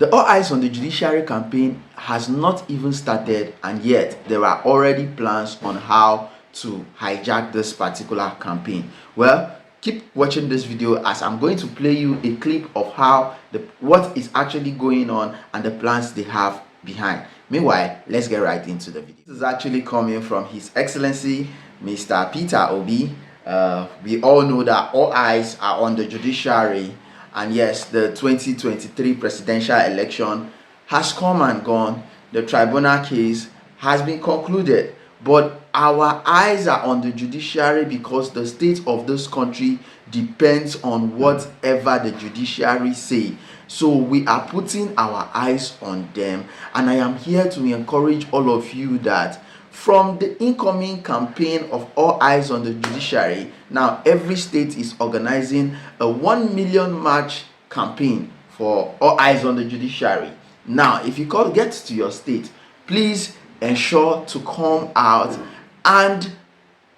The All Eyes on the Judiciary campaign has not even started, and yet there are already plans on how to hijack this particular campaign. Well, keep watching this video as I'm going to play you a clip of how what is actually going on and the plans they have behind. Meanwhile, let's get right into the video. This is actually coming from His Excellency Mr. Peter Obi. We all know that all eyes are on the judiciary, and yes, the 2023 presidential election has come and gone. The tribunal case has been concluded, but our eyes are on the judiciary because the state of this country depends on whatever the judiciary say. So we are putting our eyes on them, and I am here to encourage all of you that from the incoming campaign of All Eyes on the Judiciary, now every state is organizing a 1 million march campaign for All Eyes on the Judiciary. Now, if you get to your state, please ensure to come out and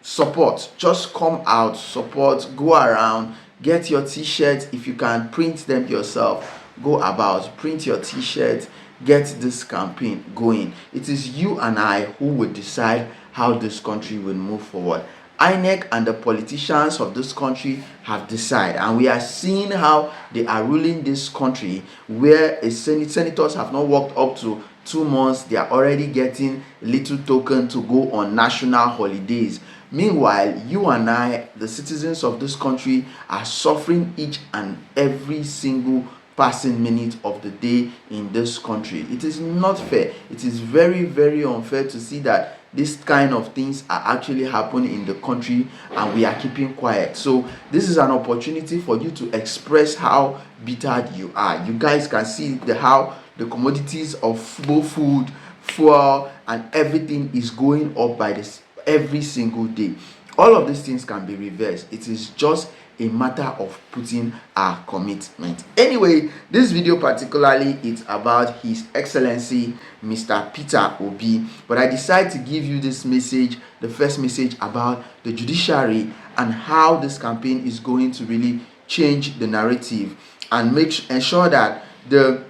support. Just come out, support, go around, get your t-shirts. If you can print them yourself, go about, print your t-shirts, get this campaign going. It is you and I who will decide how this country will move forward. INEC and the politicians of this country have decided, and we are seeing how they are ruling this country, where senators have not worked up to 2 months. They are already getting little token to go on national holidays. Meanwhile, you and I, the citizens of this country, are suffering each and every single passing minute of the day in this country. It is not fair. It is very, very unfair to see that this kind of things are actually happening in the country and we are keeping quiet. So this is an opportunity for you to express how bitter you are. You guys can see how the commodities of both food, fuel, and everything is going up by this every single day. All of these things can be reversed. It is just a matter of putting our commitment. Anyway, this video particularly is about His Excellency Mr. Peter Obi, but I decided to give you this message, the first message about the judiciary and how this campaign is going to really change the narrative and ensure that the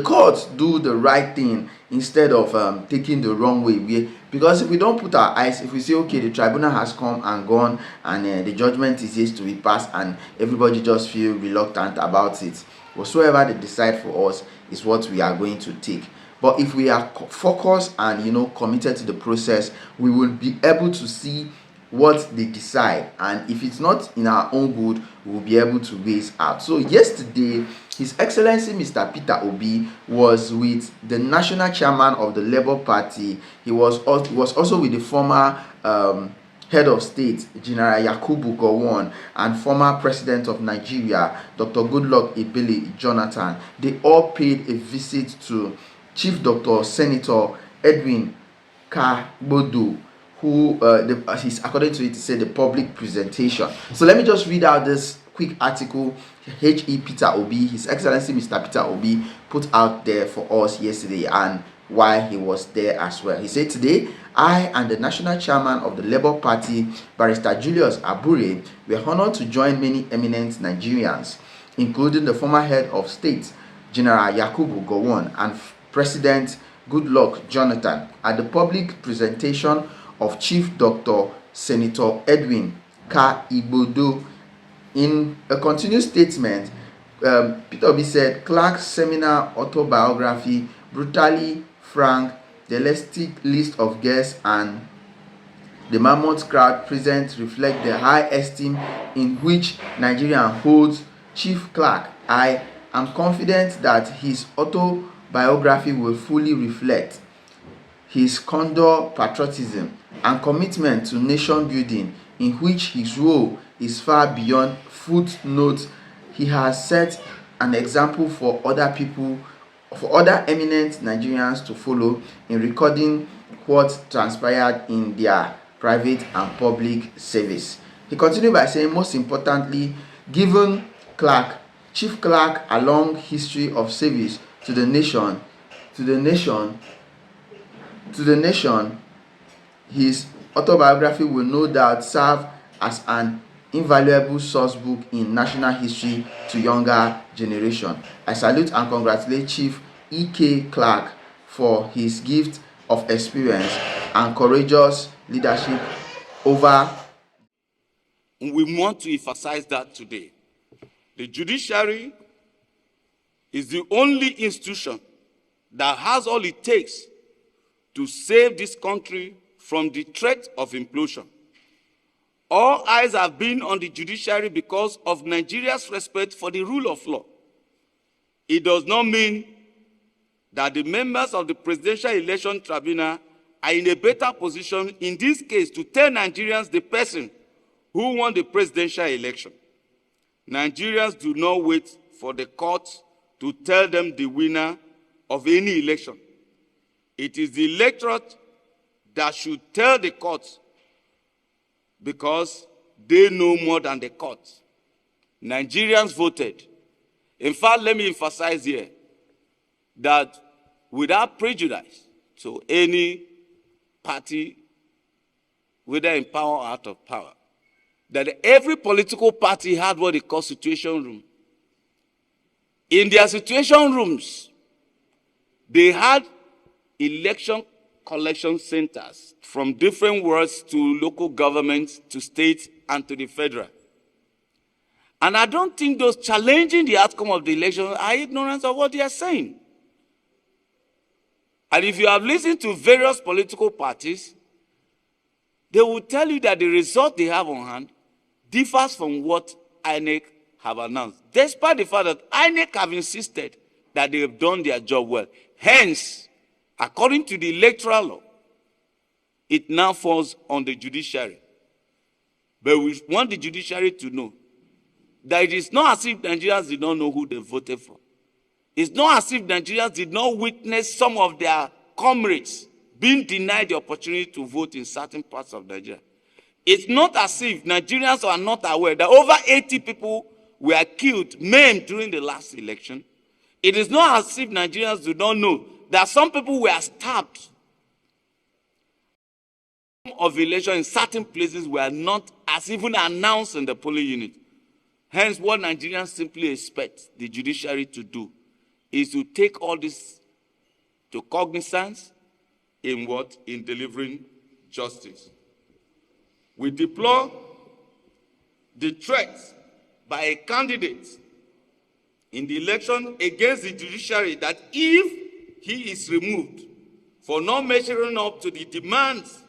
courts do the right thing instead of taking the wrong way. Because if we don't put our eyes, if we say, okay, the tribunal has come and gone and the judgment is yet to be passed, and everybody just feel reluctant about it, whatsoever they decide for us is what we are going to take. But if we are focused and committed to the process, we will be able to see what they decide, and if it's not in our own good, we will be able to raise out. So yesterday, His Excellency Mr. Peter Obi was with the national chairman of the Labour Party. He was also with the former head of state, General Yakubu Gowon, and former president of Nigeria, Dr. Goodluck Ebele Jonathan. They all paid a visit to Chief Dr. Senator Edwin Kaigbodo, who according to it, said the public presentation. So let me just read out this quick article H.E. Peter Obi, His Excellency Mr. Peter Obi, put out there for us yesterday, and why he was there as well. He said, today, I and the national chairman of the Labour Party, Barrister Julius Abure, were honored to join many eminent Nigerians, including the former head of state, General Yakubu Gowon, and President Goodluck Jonathan, at the public presentation of Chief Dr. Senator Edwin Kaigbodo. In a continuous statement, Peter Obi said, Clark's seminal autobiography, brutally frank, the elastic list of guests, and the mammoth crowd present reflect the high esteem in which Nigeria holds Chief Clark. I am confident that his autobiography will fully reflect his candor, patriotism, and commitment to nation building, in which his role is far beyond footnotes. He has set an example for other people, for other eminent Nigerians to follow in recording what transpired in their private and public service. He continued by saying, most importantly, given Chief Clark a long history of service to the nation, his autobiography will no doubt serve as an invaluable source book in national history to younger generation. I salute and congratulate Chief E.K. Clark for his gift of experience and courageous leadership over. We want to emphasize that today. The judiciary is the only institution that has all it takes to save this country from the threat of implosion. All eyes have been on the judiciary because of Nigeria's respect for the rule of law. It does not mean that the members of the Presidential Election Tribunal are in a better position in this case to tell Nigerians the person who won the presidential election. Nigerians do not wait for the courts to tell them the winner of any election. It is the electorate that should tell the courts because they know more than the courts. Nigerians voted. In fact, let me emphasize here that without prejudice to any party, whether in power or out of power, that every political party had what they call situation room. In their situation rooms, they had election collection centers from different wards to local governments, to states, and to the federal. And I don't think those challenging the outcome of the election are ignorant of what they are saying. And if you have listened to various political parties, they will tell you that the result they have on hand differs from what INEC have announced, despite the fact that INEC have insisted that they have done their job well. Hence, according to the electoral law, it now falls on the judiciary. But we want the judiciary to know that it is not as if Nigerians did not know who they voted for. It's not as if Nigerians did not witness some of their comrades being denied the opportunity to vote in certain parts of Nigeria. It's not as if Nigerians are not aware that over 80 people were killed, maimed during the last election. It is not as if Nigerians do not know that some people were stabbed of election in certain places were not as even announced in the polling unit. Hence, what Nigerians simply expect the judiciary to do is to take all this to cognizance in what? In delivering justice. We deplore the threat by a candidate in the election against the judiciary that if he is removed for not measuring up to the demands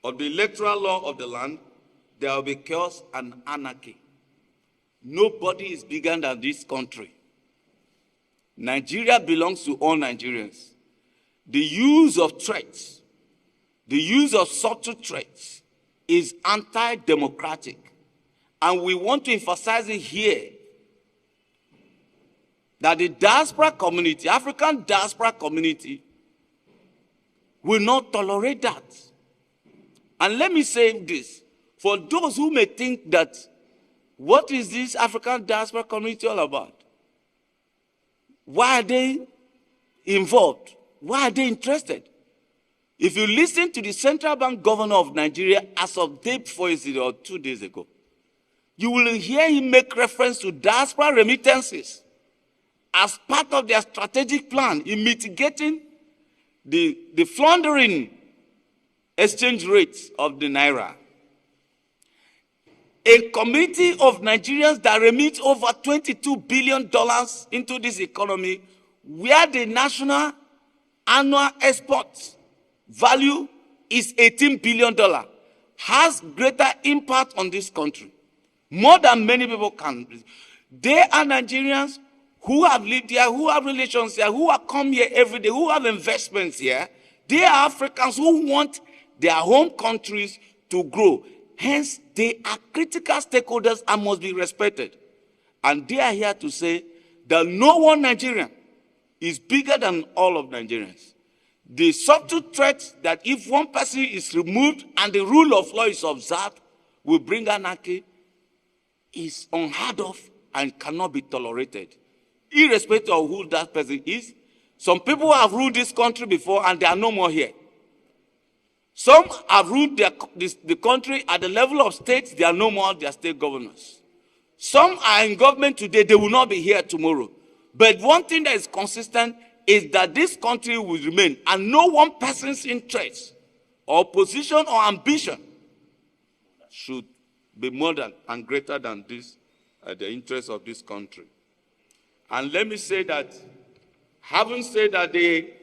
of the electoral law of the land, there will be chaos and anarchy. Nobody is bigger than this country. Nigeria belongs to all Nigerians. The use of threats, the use of subtle threats is anti-democratic. And we want to emphasize it here that the diaspora community, African diaspora community, will not tolerate that. And let me say this, for those who may think that, what is this African diaspora community all about? Why are they involved? Why are they interested? If you listen to the Central Bank Governor of Nigeria as of day before yesterday or 2 days ago, you will hear him make reference to diaspora remittances as part of their strategic plan in mitigating the floundering exchange rates of the naira. A community of Nigerians that remit over $22 billion into this economy, where the national annual export value is $18 billion, has greater impact on this country, more than many people can. They are Nigerians who have lived here, who have relations here, who have come here every day, who have investments here. They are Africans who want their home countries to grow. Hence, they are critical stakeholders and must be respected. And they are here to say that no one Nigerian is bigger than all of Nigerians. The subtle threat that if one person is removed and the rule of law is observed will bring anarchy is unheard of and cannot be tolerated, irrespective of who that person is. Some people have ruled this country before and they are no more here. Some have ruled the country at the level of states. They are no more their state governors. Some are in government today. They will not be here tomorrow. But one thing that is consistent is that this country will remain, and no one person's interest or position or ambition should be more than and greater than this, the interest of this country. And let me say that, having said that the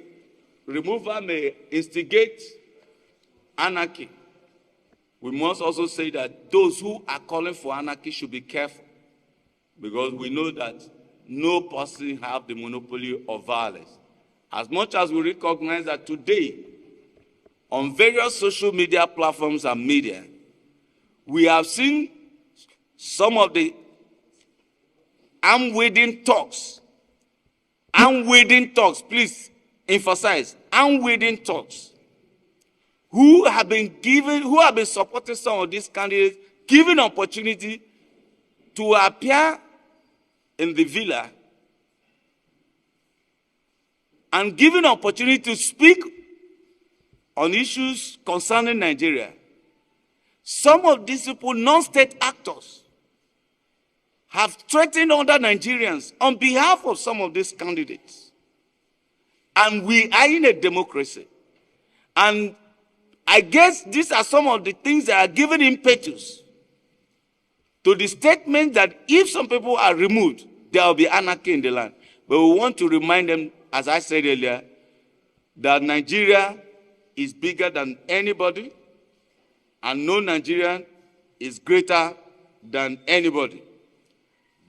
removal may instigate anarchy, we must also say that those who are calling for anarchy should be careful, because we know that no person has the monopoly of violence. As much as we recognize that today, on various social media platforms and media, we have seen some of the unwitting talks, please emphasize, unwitting talks, who have been supporting some of these candidates, given opportunity to appear in the villa and given opportunity to speak on issues concerning Nigeria. Some of these people, non-state actors, have threatened other Nigerians on behalf of some of these candidates. And we are in a democracy. And I guess these are some of the things that are given impetus to the statement that if some people are removed, there will be anarchy in the land. But we want to remind them, as I said earlier, that Nigeria is bigger than anybody, and no Nigerian is greater than anybody.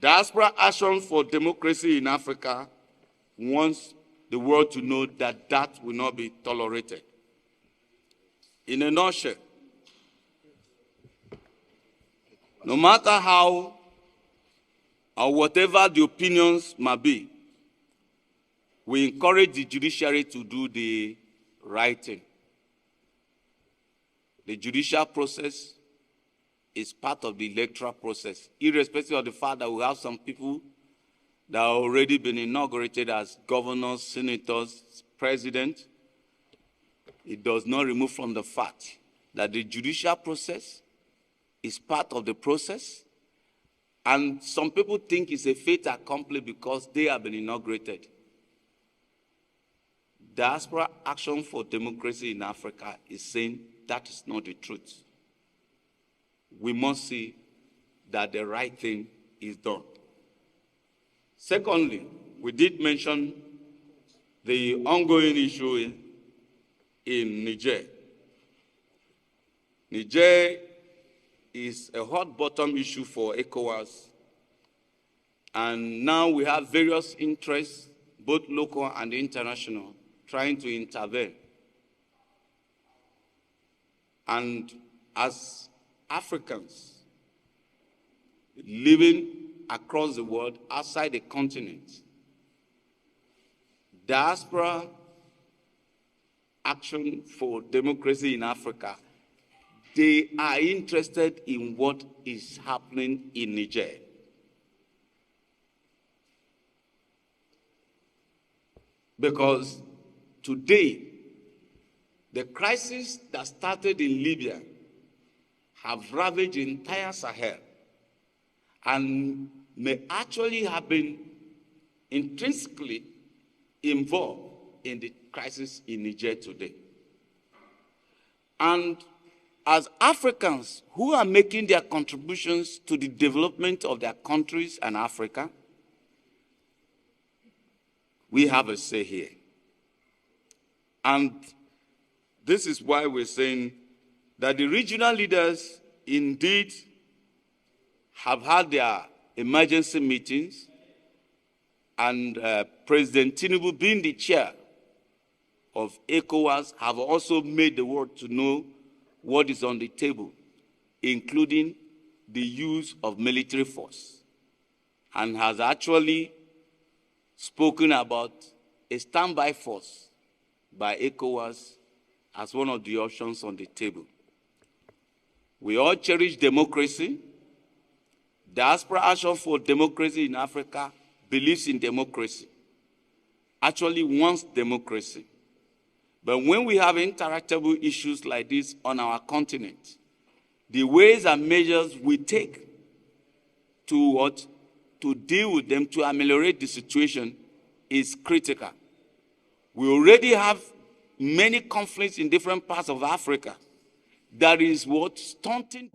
Diaspora Action for Democracy in Africa wants the world to know that that will not be tolerated. In a nutshell, no matter how or whatever the opinions might be, we encourage the judiciary to do the right thing. The judicial process is part of the electoral process, irrespective of the fact that we have some people that have already been inaugurated as governors, senators, president. It does not remove from the fact that the judicial process is part of the process, and some people think it's a fait accompli because they have been inaugurated. Diaspora Action for Democracy in Africa is saying that is not the truth. We must see that the right thing is done. Secondly, we did mention the ongoing issue in Niger. Niger is a hot button issue for ECOWAS, and now we have various interests, both local and international, trying to intervene. And as Africans living across the world, outside the continent, Diaspora Action for Democracy in Africa, they are interested in what is happening in Niger. Because today, the crisis that started in Libya have ravaged the entire Sahel and may actually have been intrinsically involved in the crisis in Niger today. And as Africans who are making their contributions to the development of their countries and Africa, we have a say here. And this is why we're saying that the regional leaders indeed have had their emergency meetings, and President Tinubu, being the chair of ECOWAS, have also made the world to know what is on the table, including the use of military force, and has actually spoken about a standby force by ECOWAS as one of the options on the table. We all cherish democracy. Diaspora Action for Democracy in Africa believes in democracy, actually wants democracy. But when we have interactable issues like this on our continent, the ways and measures we take to deal with them, to ameliorate the situation, is critical. We already have many conflicts in different parts of Africa. That is what stunting.